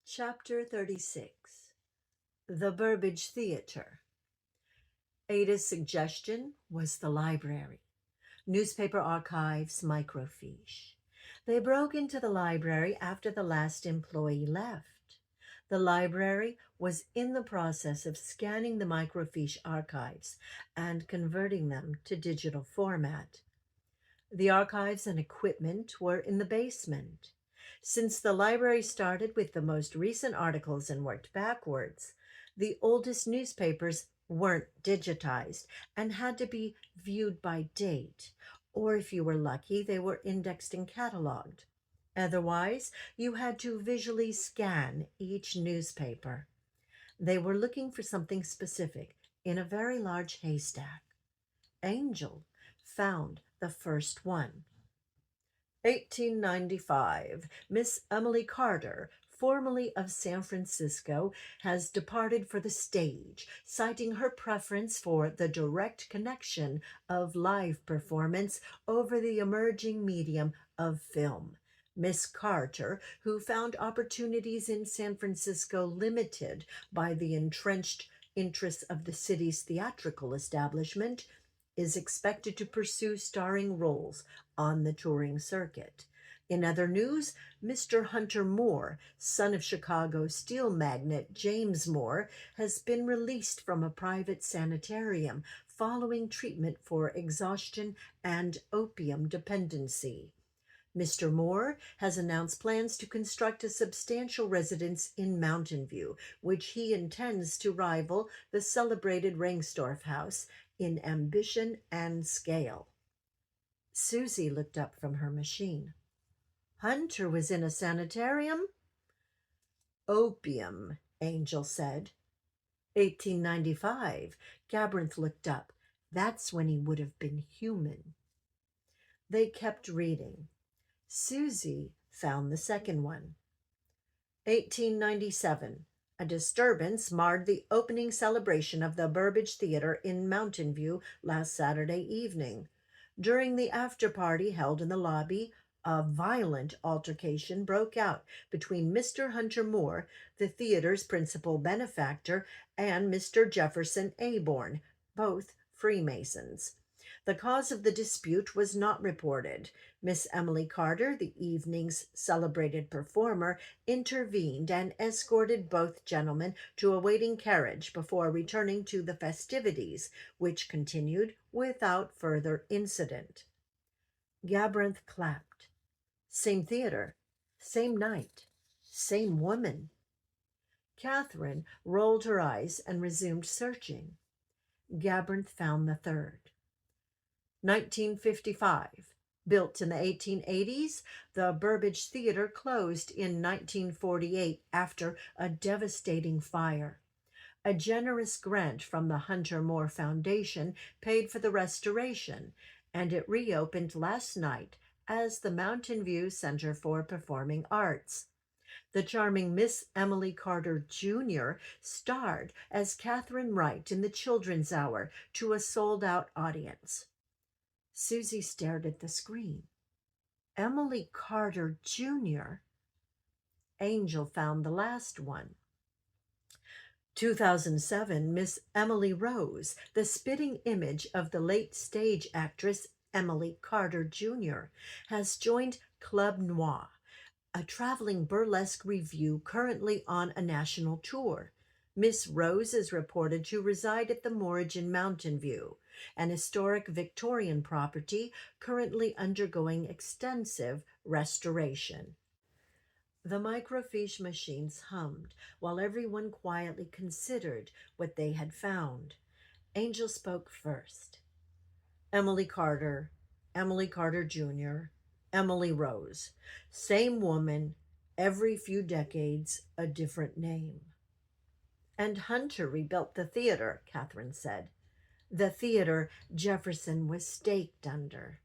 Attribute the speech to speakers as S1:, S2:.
S1: Chapter 36. The Burbage Theater. Ada's suggestion was the library. Newspaper archives, microfiche. They broke into the library after the last employee left. The library was in the process of scanning the microfiche archives and converting them to digital format. The archives and equipment were in the basement. Since the library started with the most recent articles and worked backwards, the oldest newspapers weren't digitized and had to be viewed by date, or if you were lucky, they were indexed and cataloged. Otherwise, you had to visually scan each newspaper. They were looking for something specific in a very large haystack. Angel found the first one. 1895. Miss Emily Carter, formerly of San Francisco, has departed for the stage, citing her preference for the direct connection of live performance over the emerging medium of film. Miss Carter, who found opportunities in San Francisco limited by the entrenched interests of the city's theatrical establishment, is expected to pursue starring roles on the touring circuit. In other news, Mr. Hunter Moore, son of Chicago steel magnate James Moore, has been released from a private sanitarium following treatment for exhaustion and opium dependency. Mr. Moore has announced plans to construct a substantial residence in Mountain View, which he intends to rival the celebrated Rangsdorff House in ambition and scale. Susie looked up from her machine. Hunter was in a sanitarium? Opium, Angel said. 1895. Gabraith looked up. That's when he would have been human. They kept reading. Susie found the second one. 1897. A disturbance marred the opening celebration of the Burbage Theater in Mountain View last Saturday evening. During the after-party held in the lobby, a violent altercation broke out between Mr. Hunter Moore, the theater's principal benefactor, and Mr. Jefferson Aborn, both Freemasons. The cause of the dispute was not reported. Miss Emily Carter, the evening's celebrated performer, intervened and escorted both gentlemen to a waiting carriage before returning to the festivities, which continued without further incident. Gabraith clapped. Same theater, same night, same woman. Catherine rolled her eyes and resumed searching. Gabraith found the third. 1955. Built in the 1880s, the Burbage Theater closed in 1948 after a devastating fire. A generous grant from the Hunter Moore Foundation paid for the restoration, and it reopened last night as the Mountain View Center for Performing Arts. The charming Miss Emily Carter Jr. starred as Catherine Wright in the Children's Hour to a sold-out audience. Susie stared at the screen. Emily Carter Jr. Angel found the last one. 2007, Miss Emily Rose, the spitting image of the late stage actress Emily Carter Jr., has joined Club Noir, a traveling burlesque revue currently on a national tour. Miss Rose is reported to reside at the Moorage in Mountain View, an historic Victorian property currently undergoing extensive restoration. The microfiche machines hummed while everyone quietly considered what they had found. Angel spoke first. Emily Carter Jr., Emily Rose. Same woman, every few decades, a different name. And Hunter rebuilt the theater, Catherine said. The theater Jefferson was staked under.